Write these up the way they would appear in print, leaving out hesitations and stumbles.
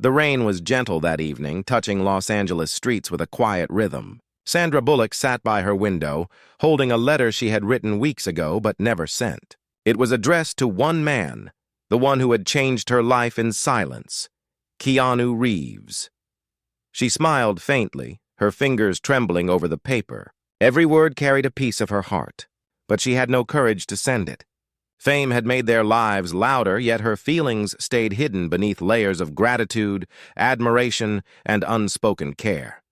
The rain was gentle that evening, touching Los Angeles streets with a quiet rhythm. Sandra Bullock sat by her window, holding a letter she had written weeks ago but never sent. It was addressed to one man, the one who had changed her life in silence, Keanu Reeves. She smiled faintly, her fingers trembling over the paper. Every word carried a piece of her heart, but she had no courage to send it. Fame had made their lives louder, yet her feelings stayed hidden beneath layers of gratitude, admiration, and unspoken care.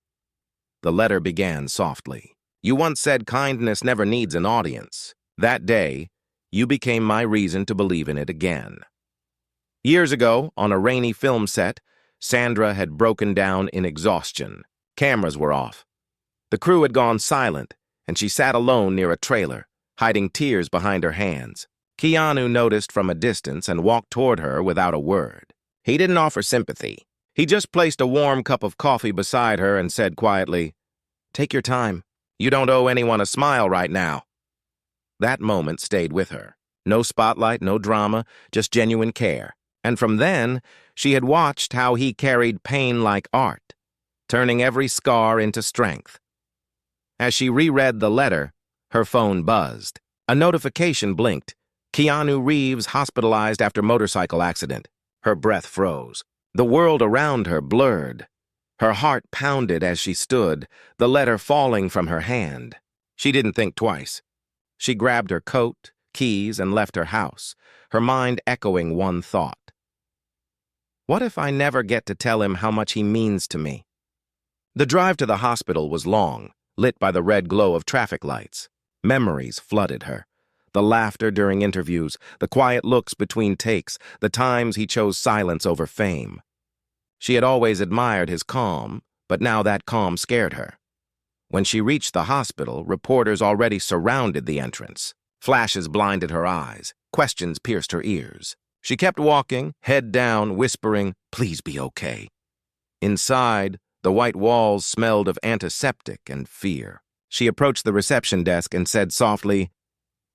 The letter began softly. "You once said kindness never needs an audience. That day, you became my reason to believe in it again." Years ago, on a rainy film set, Sandra had broken down in exhaustion. Cameras were off. The crew had gone silent, and she sat alone near a trailer, hiding tears behind her hands. Keanu noticed from a distance and walked toward her without a word. He didn't offer sympathy. He just placed a warm cup of coffee beside her and said quietly, "Take your time. You don't owe anyone a smile right now." That moment stayed with her. No spotlight, no drama, just genuine care. And from then, she had watched how he carried pain like art, turning every scar into strength. As she reread the letter, her phone buzzed. A notification blinked. Keanu Reeves hospitalized after motorcycle accident. Her breath froze. The world around her blurred. Her heart pounded as she stood, the letter falling from her hand. She didn't think twice. She grabbed her coat, keys, and left her house, her mind echoing one thought. What if I never get to tell him how much he means to me? The drive to the hospital was long, lit by the red glow of traffic lights. Memories flooded her. The laughter during interviews, the quiet looks between takes, the times he chose silence over fame. She had always admired his calm, but now that calm scared her. When she reached the hospital, reporters already surrounded the entrance. Flashes blinded her eyes. Questions pierced her ears. She kept walking, head down, whispering, "Please be okay." Inside, the white walls smelled of antiseptic and fear. She approached the reception desk and said softly,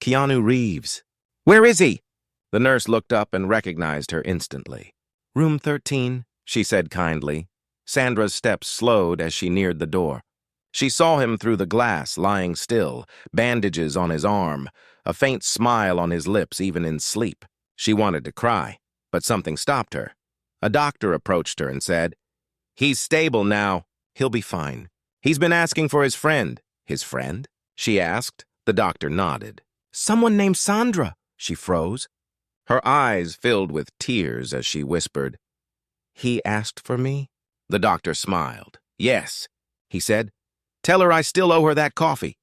"Keanu Reeves." "Where is he?" The nurse looked up and recognized her instantly. "Room 13, she said kindly. Sandra's steps slowed as she neared the door. She saw him through the glass, lying still, bandages on his arm, a faint smile on his lips even in sleep. She wanted to cry, but something stopped her. A doctor approached her and said, "He's stable now. He'll be fine. He's been asking for his friend." "His friend?" she asked. The doctor nodded. "Someone named Sandra." She froze. Her eyes filled with tears as she whispered, "He asked for me?" The doctor smiled. "Yes," he said. "Tell her I still owe her that coffee."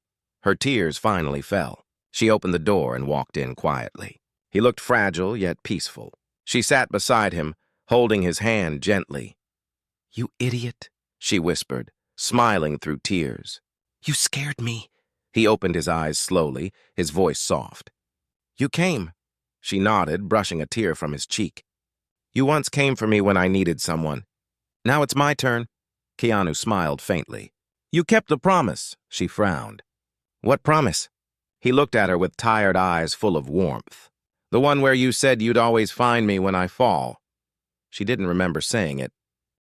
Her tears finally fell. She opened the door and walked in quietly. He looked fragile yet peaceful. She sat beside him, holding his hand gently. "You idiot," she whispered, smiling through tears. "You scared me." He opened his eyes slowly, his voice soft. "You came." She nodded, brushing a tear from his cheek. "You once came for me when I needed someone. Now it's my turn." Keanu smiled faintly. "You kept the promise." She frowned. "What promise?" He looked at her with tired eyes full of warmth. "The one where you said you'd always find me when I fall." She didn't remember saying it,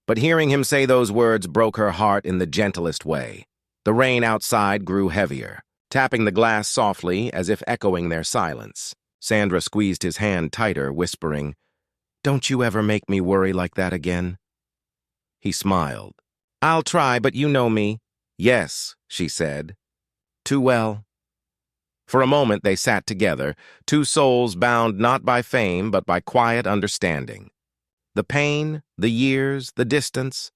but hearing him say those words broke her heart in the gentlest way. The rain outside grew heavier, tapping the glass softly as if echoing their silence. Sandra squeezed his hand tighter, whispering, "Don't you ever make me worry like that again." He smiled. "I'll try, but you know me." "Yes," she said. "Too well." For a moment they sat together, two souls bound not by fame but by quiet understanding. The pain, the years, the distance,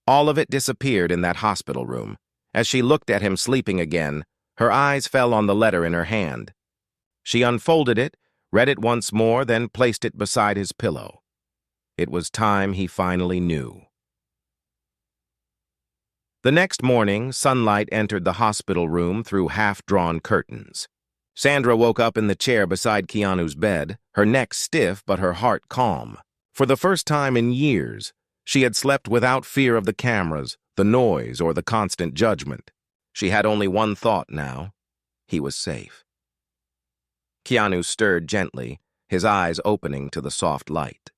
all of it disappeared in that hospital room. As she looked at him sleeping again, her eyes fell on the letter in her hand. She unfolded it, read it once more, then placed it beside his pillow. It was time he finally knew. The next morning, sunlight entered the hospital room through half-drawn curtains. Sandra woke up in the chair beside Keanu's bed, her neck stiff but her heart calm. For the first time in years, she had slept without fear of the cameras, the noise, or the constant judgment. She had only one thought now. He was safe. Keanu stirred gently, his eyes opening to the soft light.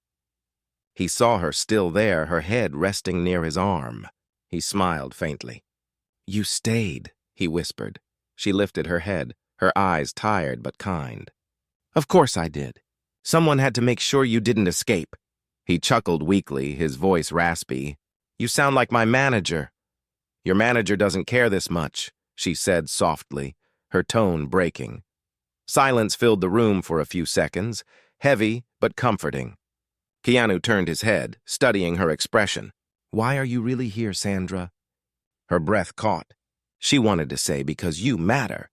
He saw her still there, her head resting near his arm. He smiled faintly. "You stayed," he whispered. She lifted her head, her eyes tired but kind. "Of course I did. Someone had to make sure you didn't escape." He chuckled weakly, his voice raspy. "You sound like my manager." "Your manager doesn't care this much," she said softly, her tone breaking. Silence filled the room for a few seconds, heavy but comforting. Keanu turned his head, studying her expression. "Why are you really here, Sandra?" Her breath caught. She wanted to say, "Because you matter,"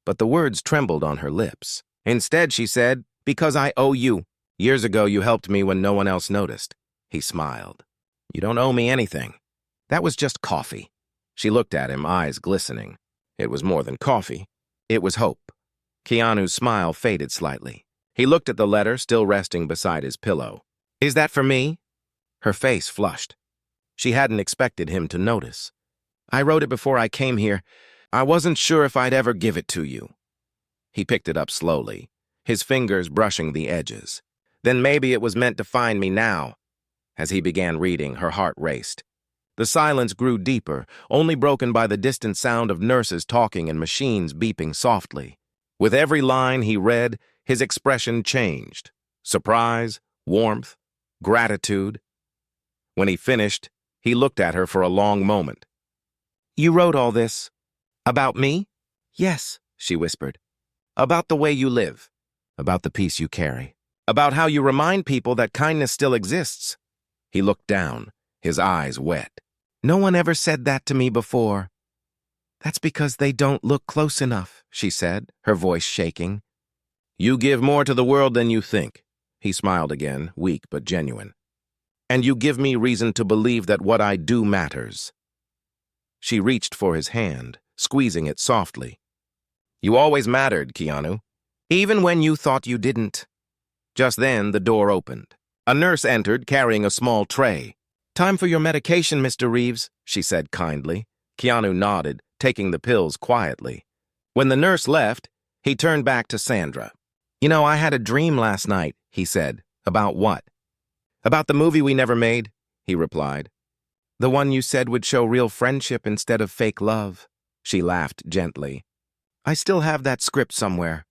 but the words trembled on her lips. Instead, she said, "Because I owe you. Years ago, you helped me when no one else noticed." He smiled. "You don't owe me anything. That was just coffee." She looked at him, eyes glistening. It was more than coffee. It was hope. Keanu's smile faded slightly. He looked at the letter still resting beside his pillow. "Is that for me?" Her face flushed. She hadn't expected him to notice. "I wrote it before I came here. I wasn't sure if I'd ever give it to you." He picked it up slowly, his fingers brushing the edges. "Then maybe it was meant to find me now." As he began reading, her heart raced. The silence grew deeper, only broken by the distant sound of nurses talking and machines beeping softly. With every line he read, his expression changed. Surprise, warmth, gratitude. When he finished, he looked at her for a long moment. "You wrote all this about me?" "Yes," she whispered. "About the way you live, about the peace you carry, about how you remind people that kindness still exists." He looked down, his eyes wet. "No one ever said that to me before." "That's because they don't look close enough," she said, her voice shaking. "You give more to the world than you think." He smiled again, weak but genuine. "And you give me reason to believe that what I do matters." She reached for his hand, squeezing it softly. "You always mattered, Keanu, even when you thought you didn't." Just then, the door opened. A nurse entered, carrying a small tray. "Time for your medication, Mr. Reeves," she said kindly. Keanu nodded, taking the pills quietly. When the nurse left, he turned back to Sandra. "You know, I had a dream last night," he said. "About what?" "About the movie we never made," he replied. "The one you said would show real friendship instead of fake love." She laughed gently. "I still have that script somewhere."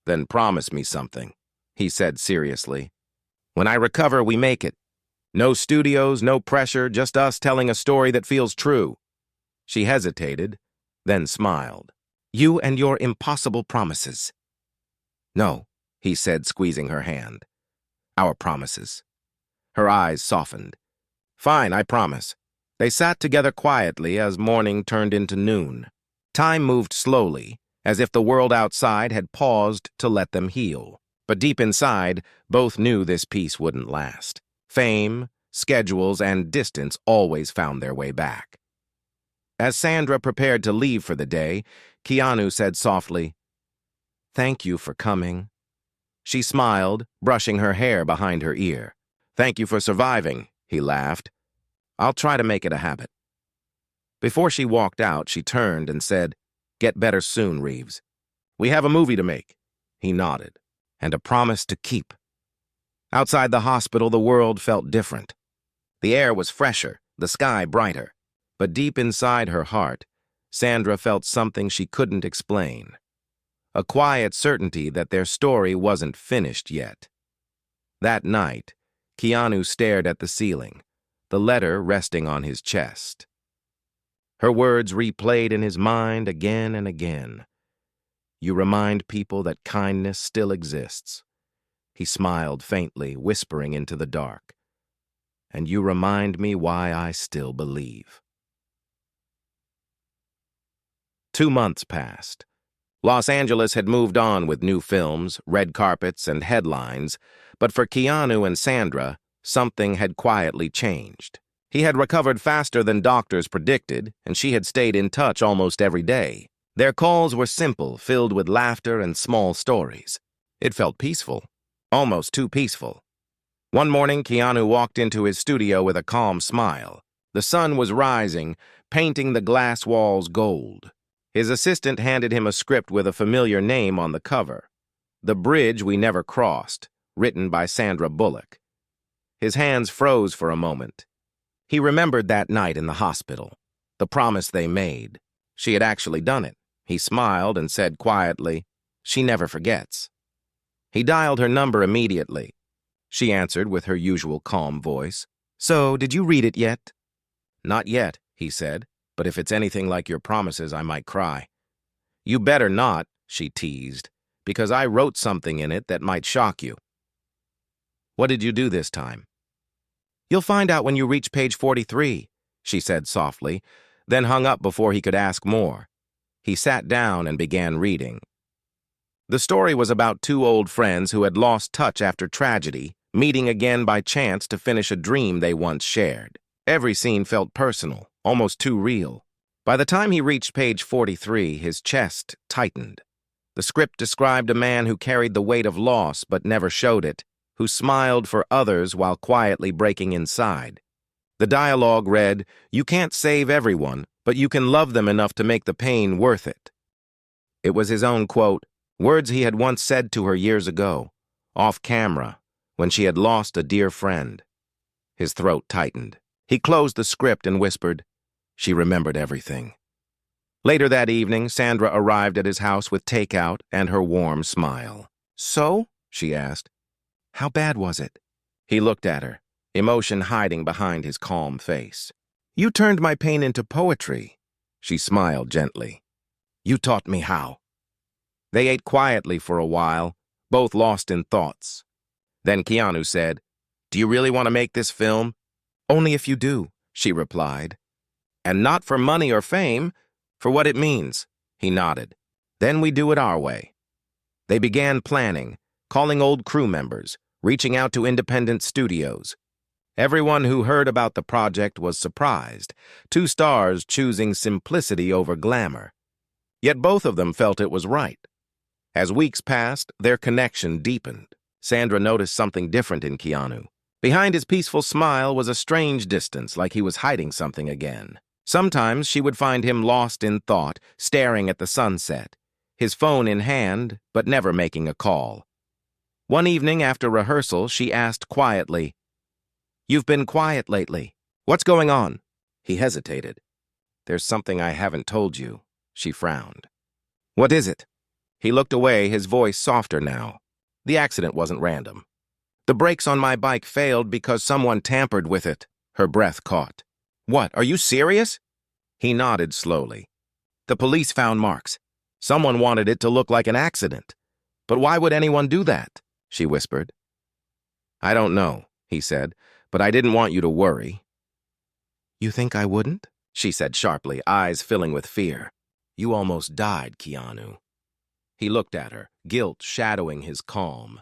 "Then promise me something," he said seriously. "When I recover, we make it. No studios, no pressure, just us telling a story that feels true." She hesitated, then smiled. "You and your impossible promises." "No," he said, squeezing her hand. "Our promises." Her eyes softened. "Fine, I promise." They sat together quietly as morning turned into noon. Time moved slowly, as if the world outside had paused to let them heal. But deep inside, both knew this peace wouldn't last. Fame, schedules, and distance always found their way back. As Sandra prepared to leave for the day, Keanu said softly, "Thank you for coming." She smiled, brushing her hair behind her ear. "Thank you for surviving," he laughed. "I'll try to make it a habit." Before she walked out, she turned and said, "Get better soon, Reeves. We have a movie to make." He nodded. "And a promise to keep." Outside the hospital, the world felt different. The air was fresher, the sky brighter. But deep inside her heart, Sandra felt something she couldn't explain. A quiet certainty that their story wasn't finished yet. That night, Keanu stared at the ceiling, the letter resting on his chest. Her words replayed in his mind again and again. "You remind people that kindness still exists." He smiled faintly, whispering into the dark. "And you remind me why I still believe." 2 months passed. Los Angeles had moved on with new films, red carpets, and headlines, but for Keanu and Sandra, something had quietly changed. He had recovered faster than doctors predicted, and she had stayed in touch almost every day. Their calls were simple, filled with laughter and small stories. It felt peaceful, almost too peaceful. One morning, Keanu walked into his studio with a calm smile. The sun was rising, painting the glass walls gold. His assistant handed him a script with a familiar name on the cover. "The Bridge We Never Crossed," written by Sandra Bullock. His hands froze for a moment. He remembered that night in the hospital, the promise they made. She had actually done it. He smiled and said quietly, "She never forgets." He dialed her number immediately. She answered with her usual calm voice. "So, did you read it yet?" "Not yet," he said, "but if it's anything like your promises, I might cry." "You better not," she teased, "because I wrote something in it that might shock you." "What did you do this time?" "You'll find out when you reach page 43, she said softly, then hung up before he could ask more. He sat down and began reading. The story was about two old friends who had lost touch after tragedy, meeting again by chance to finish a dream they once shared. Every scene felt personal, almost too real. By the time he reached page 43, his chest tightened. The script described a man who carried the weight of loss but never showed it, who smiled for others while quietly breaking inside. The dialogue read, "You can't save everyone, but you can love them enough to make the pain worth it." It was his own quote, words he had once said to her years ago, off camera, when she had lost a dear friend. His throat tightened. He closed the script and whispered, "She remembered everything." Later that evening, Sandra arrived at his house with takeout and her warm smile. "So?" she asked. "How bad was it?" He looked at her, emotion hiding behind his calm face. "You turned my pain into poetry." She smiled gently. "You taught me how." They ate quietly for a while, both lost in thoughts. Then Keanu said, "Do you really want to make this film?" "Only if you do," she replied. "And not for money or fame, for what it means," he nodded. "Then we do it our way." They began planning, calling old crew members, reaching out to independent studios. Everyone who heard about the project was surprised, two stars choosing simplicity over glamour. Yet both of them felt it was right. As weeks passed, their connection deepened. Sandra noticed something different in Keanu. Behind his peaceful smile was a strange distance, like he was hiding something again. Sometimes she would find him lost in thought, staring at the sunset, his phone in hand, but never making a call. One evening after rehearsal, she asked quietly, "You've been quiet lately. What's going on?" He hesitated. "There's something I haven't told you," she frowned. "What is it?" He looked away, his voice softer now. "The accident wasn't random. The brakes on my bike failed because someone tampered with it." Her breath caught. "What, are you serious?" He nodded slowly. "The police found marks. Someone wanted it to look like an accident. But why would anyone do that?" she whispered. "I don't know," he said, "but I didn't want you to worry." "You think I wouldn't?" she said sharply, eyes filling with fear. "You almost died, Keanu." He looked at her, guilt shadowing his calm.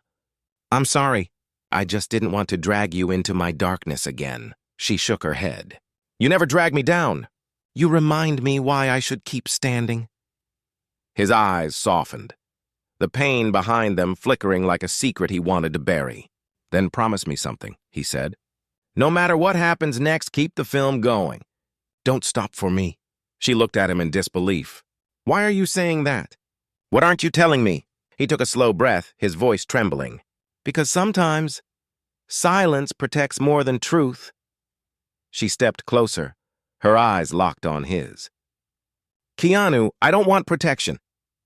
"I'm sorry. I just didn't want to drag you into my darkness again." She shook her head. "You never drag me down. You remind me why I should keep standing." His eyes softened, the pain behind them flickering like a secret he wanted to bury. "Then promise me something," he said. "No matter what happens next, keep the film going. Don't stop for me." She looked at him in disbelief. "Why are you saying that? What aren't you telling me?" He took a slow breath, his voice trembling. "Because sometimes silence protects more than truth." She stepped closer, her eyes locked on his. "Keanu, I don't want protection.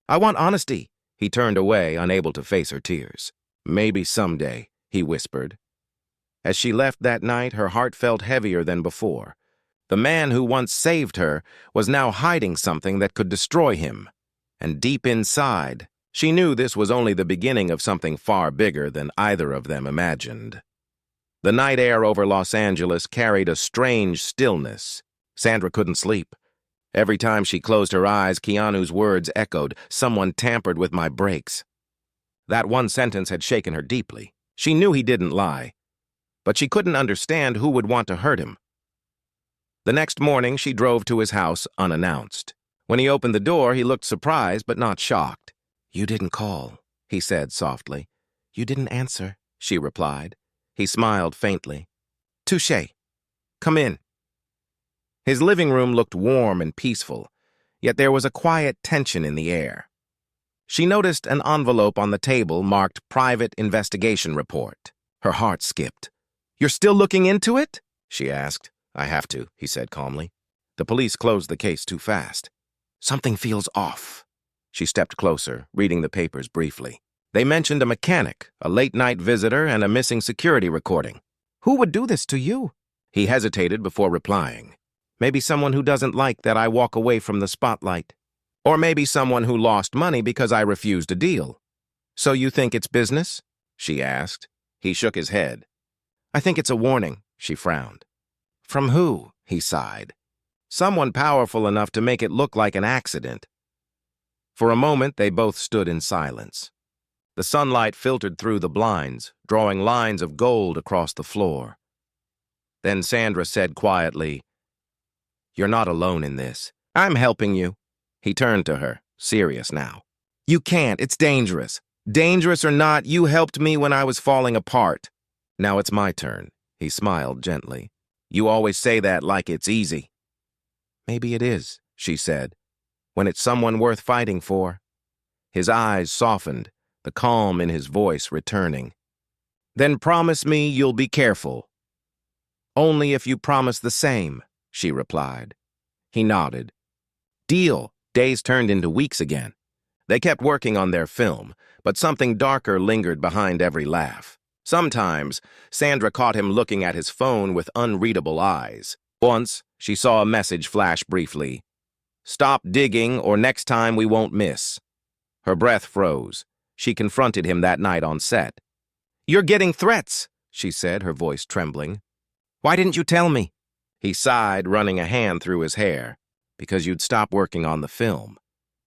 I want honesty." He turned away, unable to face her tears. "Maybe someday," he whispered. As she left that night, her heart felt heavier than before. The man who once saved her was now hiding something that could destroy him. And deep inside, she knew this was only the beginning of something far bigger than either of them imagined. The night air over Los Angeles carried a strange stillness. Sandra couldn't sleep. Every time she closed her eyes, Keanu's words echoed, "Someone tampered with my brakes." That one sentence had shaken her deeply. She knew he didn't lie, but she couldn't understand who would want to hurt him. The next morning, she drove to his house unannounced. When he opened the door, he looked surprised but not shocked. "You didn't call," he said softly. "You didn't answer," she replied. He smiled faintly. "Touché. Come in." His living room looked warm and peaceful, yet there was a quiet tension in the air. She noticed an envelope on the table marked Private Investigation Report. Her heart skipped. You're still looking into it? She asked. I have to, he said calmly. The police closed the case too fast. Something feels off. She stepped closer, reading the papers briefly. They mentioned a mechanic, a late-night visitor, and a missing security recording. Who would do this to you? He hesitated before replying. Maybe someone who doesn't like that I walk away from the spotlight. Or maybe someone who lost money because I refused a deal. So you think it's business? She asked. He shook his head. I think it's a warning, she frowned. From who? He sighed. Someone powerful enough to make it look like an accident. For a moment, they both stood in silence. The sunlight filtered through the blinds, drawing lines of gold across the floor. Then Sandra said quietly, You're not alone in this. I'm helping you. He turned to her, serious now. You can't. It's dangerous. Dangerous or not, you helped me when I was falling apart. Now it's my turn. He smiled gently. You always say that like it's easy. Maybe it is, she said, when it's someone worth fighting for. His eyes softened, the calm in his voice returning. Then promise me you'll be careful. Only if you promise the same, she replied. He nodded. Deal. Days turned into weeks again. They kept working on their film, but something darker lingered behind every laugh. Sometimes, Sandra caught him looking at his phone with unreadable eyes. Once, she saw a message flash briefly. Stop digging or next time we won't miss. Her breath froze. She confronted him that night on set. You're getting threats, she said, her voice trembling. Why didn't you tell me? He sighed, running a hand through his hair. Because you'd stop working on the film.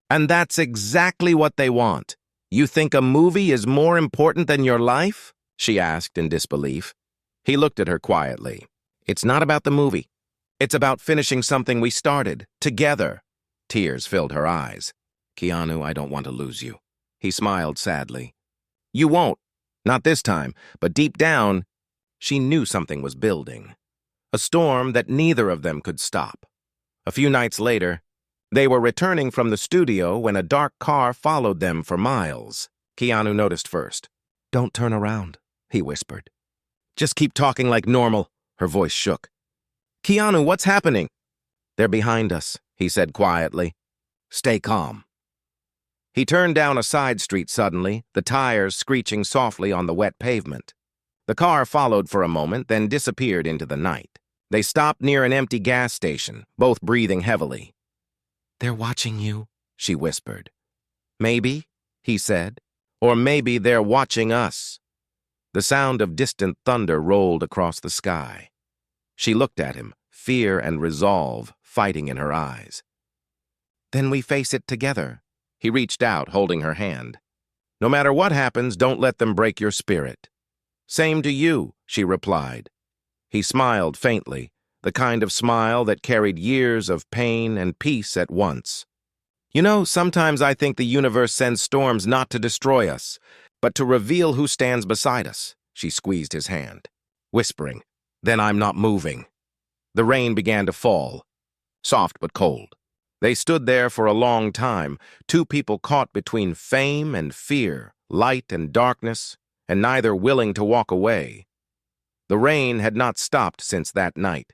And that's exactly what they want. You think a movie is more important than your life? She asked in disbelief. He looked at her quietly. It's not about the movie. It's about finishing something we started, together. Tears filled her eyes. Keanu, I don't want to lose you. He smiled sadly. You won't. Not this time, but deep down, she knew something was building. A storm that neither of them could stop. A few nights later, they were returning from the studio when a dark car followed them for miles. Keanu noticed first. Don't turn around, he whispered. Just keep talking like normal, her voice shook. Keanu, what's happening? They're behind us, he said quietly. Stay calm. He turned down a side street suddenly, the tires screeching softly on the wet pavement. The car followed for a moment, then disappeared into the night. They stopped near an empty gas station, both breathing heavily. They're watching you, she whispered. Maybe, he said, or maybe they're watching us. The sound of distant thunder rolled across the sky. She looked at him, fear and resolve fighting in her eyes. Then we face it together. He reached out, holding her hand. No matter what happens, don't let them break your spirit. Same to you, she replied. He smiled faintly, the kind of smile that carried years of pain and peace at once. You know, sometimes I think the universe sends storms not to destroy us, but to reveal who stands beside us. She squeezed his hand, whispering, Then I'm not moving. The rain began to fall, soft but cold. They stood there for a long time, two people caught between fame and fear, light and darkness, and neither willing to walk away. The rain had not stopped since that night.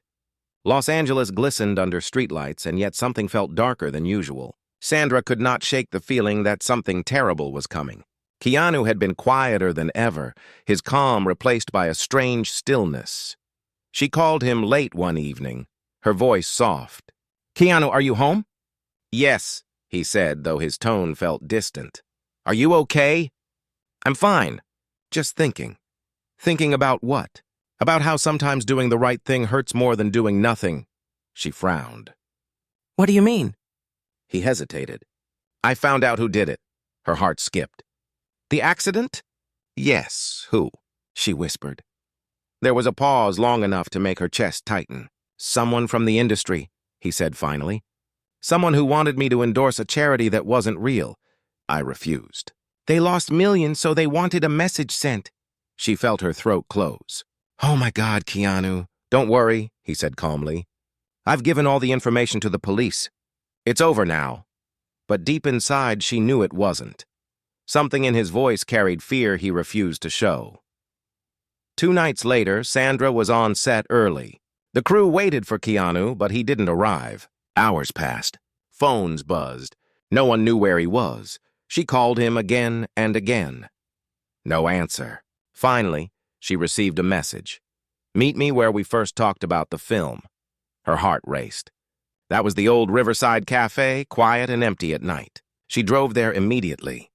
Los Angeles glistened under streetlights, and yet something felt darker than usual. Sandra could not shake the feeling that something terrible was coming. Keanu had been quieter than ever, his calm replaced by a strange stillness. She called him late one evening, her voice soft. Keanu, are you home? Yes, he said, though his tone felt distant. Are you okay? I'm fine. Just thinking. Thinking about what? About how sometimes doing the right thing hurts more than doing nothing. She frowned. What do you mean? He hesitated. I found out who did it. Her heart skipped. The accident? Yes, who? She whispered. There was a pause long enough to make her chest tighten. Someone from the industry, he said finally. Someone who wanted me to endorse a charity that wasn't real. I refused. They lost millions, so they wanted a message sent. She felt her throat close. Oh my God, Keanu. Don't worry, he said calmly. I've given all the information to the police. It's over now. But deep inside, she knew it wasn't. Something in his voice carried fear he refused to show. 2 nights later, Sandra was on set early. The crew waited for Keanu, but he didn't arrive. Hours passed. Phones buzzed. No one knew where he was. She called him again and again. No answer. Finally, she received a message. "Meet me where we first talked about the film." Her heart raced. That was the old Riverside Cafe, quiet and empty at night. She drove there immediately.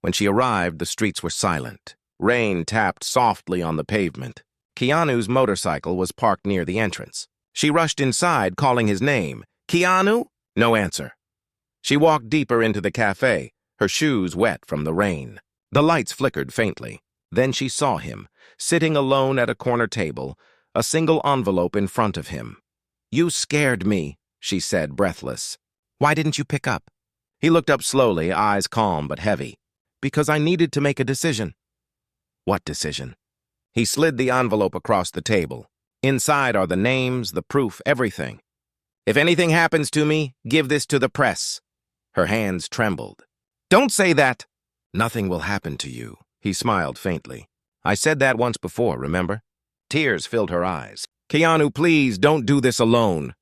When she arrived, the streets were silent. Rain tapped softly on the pavement. Keanu's motorcycle was parked near the entrance. She rushed inside, calling his name. "Keanu?" No answer. She walked deeper into the cafe, her shoes wet from the rain. The lights flickered faintly. Then she saw him, sitting alone at a corner table, a single envelope in front of him. "You scared me," she said, breathless. "Why didn't you pick up?" He looked up slowly, eyes calm but heavy. "Because I needed to make a decision." "What decision?" He slid the envelope across the table. "Inside are the names, the proof, everything. If anything happens to me, give this to the press." Her hands trembled. "Don't say that!" "Nothing will happen to you," he smiled faintly. "I said that once before, remember?" Tears filled her eyes. "Keanu, please, don't do this alone."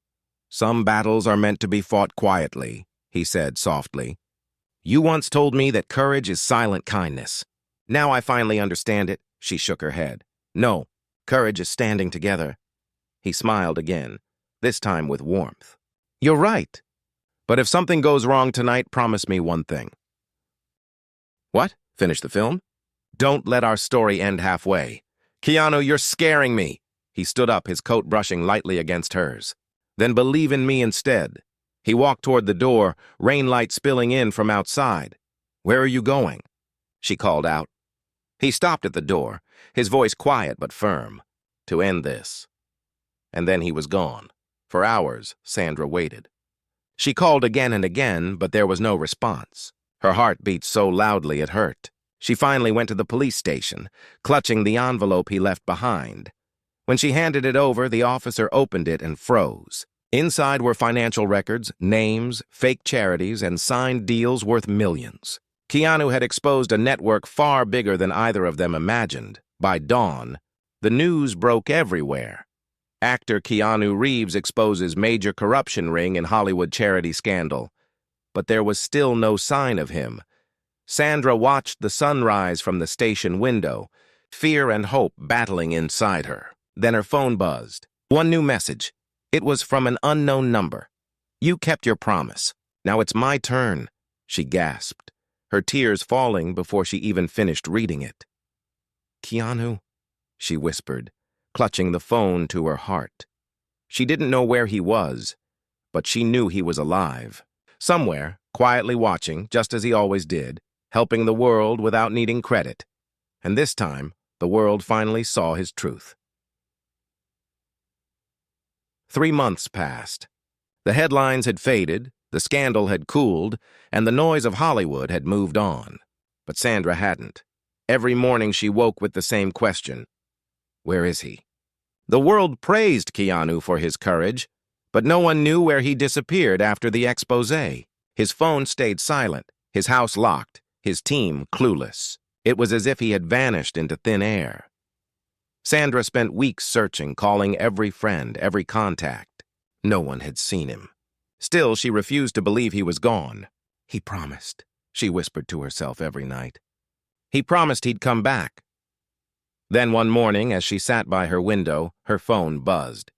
"Some battles are meant to be fought quietly," he said softly. "You once told me that courage is silent kindness. Now I finally understand it." She shook her head. "No, courage is standing together." He smiled again, this time with warmth. "You're right. But if something goes wrong tonight, promise me one thing." "What? Finish the film?" "Don't let our story end halfway." "Keanu, you're scaring me." He stood up, his coat brushing lightly against hers. "Then believe in me instead." He walked toward the door, rainlight spilling in from outside. "Where are you going?" she called out. He stopped at the door, his voice quiet but firm. "To end this." And then he was gone. For hours, Sandra waited. She called again and again, but there was no response. Her heart beat so loudly it hurt. She finally went to the police station, clutching the envelope he left behind. When she handed it over, the officer opened it and froze. Inside were financial records, names, fake charities, and signed deals worth millions. Keanu had exposed a network far bigger than either of them imagined. By dawn, the news broke everywhere. Actor Keanu Reeves exposes major corruption ring in Hollywood charity scandal. But there was still no sign of him. Sandra watched the sunrise from the station window, fear and hope battling inside her. Then her phone buzzed. One new message. It was from an unknown number. "You kept your promise. Now it's my turn," she gasped, her tears falling before she even finished reading it. "Keanu," she whispered, clutching the phone to her heart. She didn't know where he was, but she knew he was alive. Somewhere, quietly watching, just as he always did, helping the world without needing credit. And this time, the world finally saw his truth. 3 months passed. The headlines had faded, the scandal had cooled, and the noise of Hollywood had moved on. But Sandra hadn't. Every morning she woke with the same question. Where is he? The world praised Keanu for his courage, but no one knew where he disappeared after the exposé. His phone stayed silent, his house locked, his team clueless. It was as if he had vanished into thin air. Sandra spent weeks searching, calling every friend, every contact. No one had seen him. Still, she refused to believe he was gone. "He promised," she whispered to herself every night. "He promised he'd come back." Then one morning, as she sat by her window, her phone buzzed.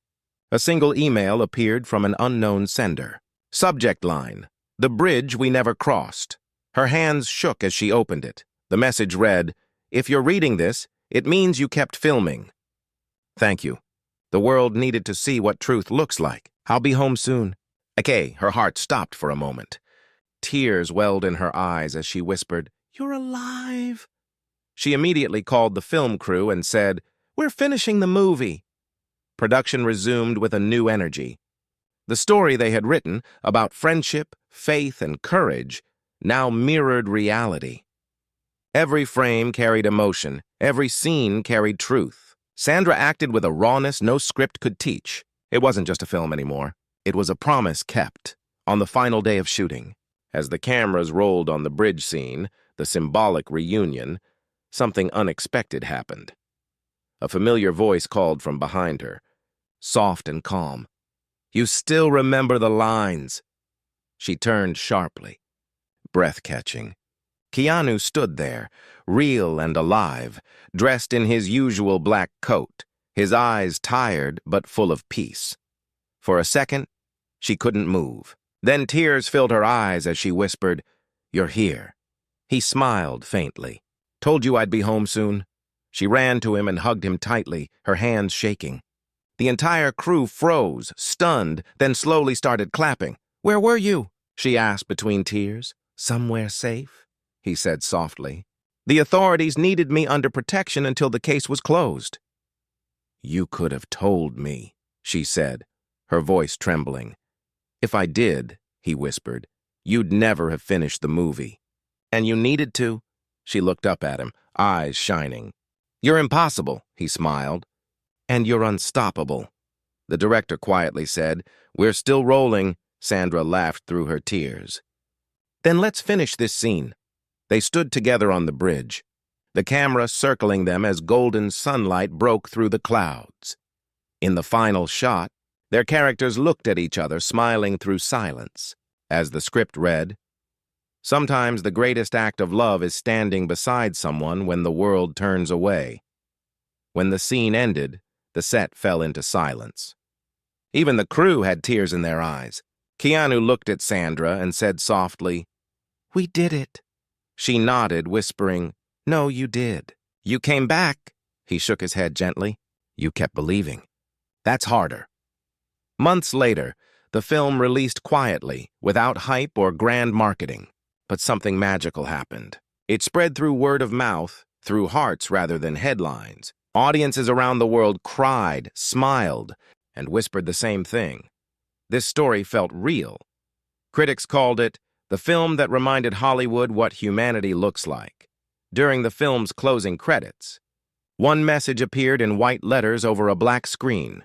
A single email appeared from an unknown sender. Subject line, "The bridge we never crossed." Her hands shook as she opened it. The message read, "If you're reading this, it means you kept filming. Thank you. The world needed to see what truth looks like. I'll be home soon." Okay, her heart stopped for a moment. Tears welled in her eyes as she whispered, "You're alive." She immediately called the film crew and said, "We're finishing the movie." Production resumed with a new energy. The story they had written about friendship, faith, and courage now mirrored reality. Every frame carried emotion, every scene carried truth. Sandra acted with a rawness no script could teach. It wasn't just a film anymore. It was a promise kept. On the final day of shooting, as the cameras rolled on the bridge scene, the symbolic reunion, something unexpected happened. A familiar voice called from behind her, soft and calm. "You still remember the lines." She turned sharply, breath-catching. Keanu stood there, real and alive, dressed in his usual black coat, his eyes tired but full of peace. For a second, she couldn't move. Then tears filled her eyes as she whispered, "You're here." He smiled faintly. "Told you I'd be home soon." She ran to him and hugged him tightly, her hands shaking. The entire crew froze, stunned, then slowly started clapping. "Where were you?" she asked between tears. "Somewhere safe," he said softly. "The authorities needed me under protection until the case was closed." "You could have told me," she said, her voice trembling. "If I did," he whispered, "you'd never have finished the movie." "And you needed to?" She looked up at him, eyes shining. "You're impossible," he smiled. "And you're unstoppable," the director quietly said. "We're still rolling," Sandra laughed through her tears. "Then let's finish this scene." They stood together on the bridge, the camera circling them as golden sunlight broke through the clouds. In the final shot, their characters looked at each other, smiling through silence. As the script read, "Sometimes the greatest act of love is standing beside someone when the world turns away." When the scene ended, the set fell into silence. Even the crew had tears in their eyes. Keanu looked at Sandra and said softly, "We did it." She nodded, whispering, "No, you did. You came back." He shook his head gently. "You kept believing. That's harder." Months later, the film released quietly, without hype or grand marketing. But something magical happened. It spread through word of mouth, through hearts rather than headlines. Audiences around the world cried, smiled, and whispered the same thing. This story felt real. Critics called it the film that reminded Hollywood what humanity looks like. During the film's closing credits, one message appeared in white letters over a black screen.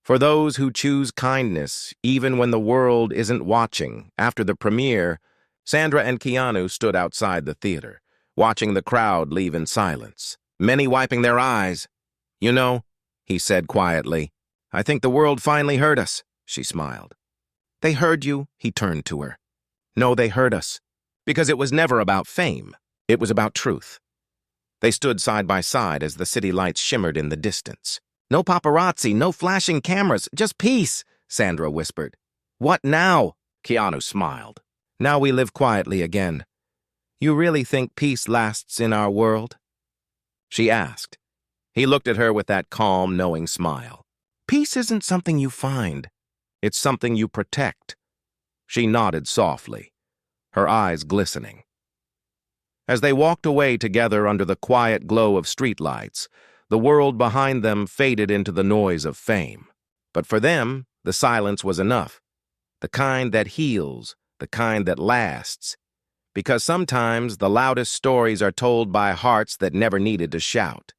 "For those who choose kindness, even when the world isn't watching." After the premiere, Sandra and Keanu stood outside the theater, watching the crowd leave in silence, many wiping their eyes. "You know," he said quietly, "I think the world finally heard us." She smiled. "They heard you," he turned to her. "No, they heard us. Because it was never about fame. It was about truth." They stood side by side as the city lights shimmered in the distance. "No paparazzi, no flashing cameras, just peace," Sandra whispered. "What now?" Keanu smiled. "Now we live quietly again. You really think peace lasts in our world?" she asked. He looked at her with that calm, knowing smile. "Peace isn't something you find. It's something you protect." She nodded softly, her eyes glistening. As they walked away together under the quiet glow of streetlights, the world behind them faded into the noise of fame. But for them, the silence was enough. The kind that heals, the kind that lasts. Because sometimes the loudest stories are told by hearts that never needed to shout.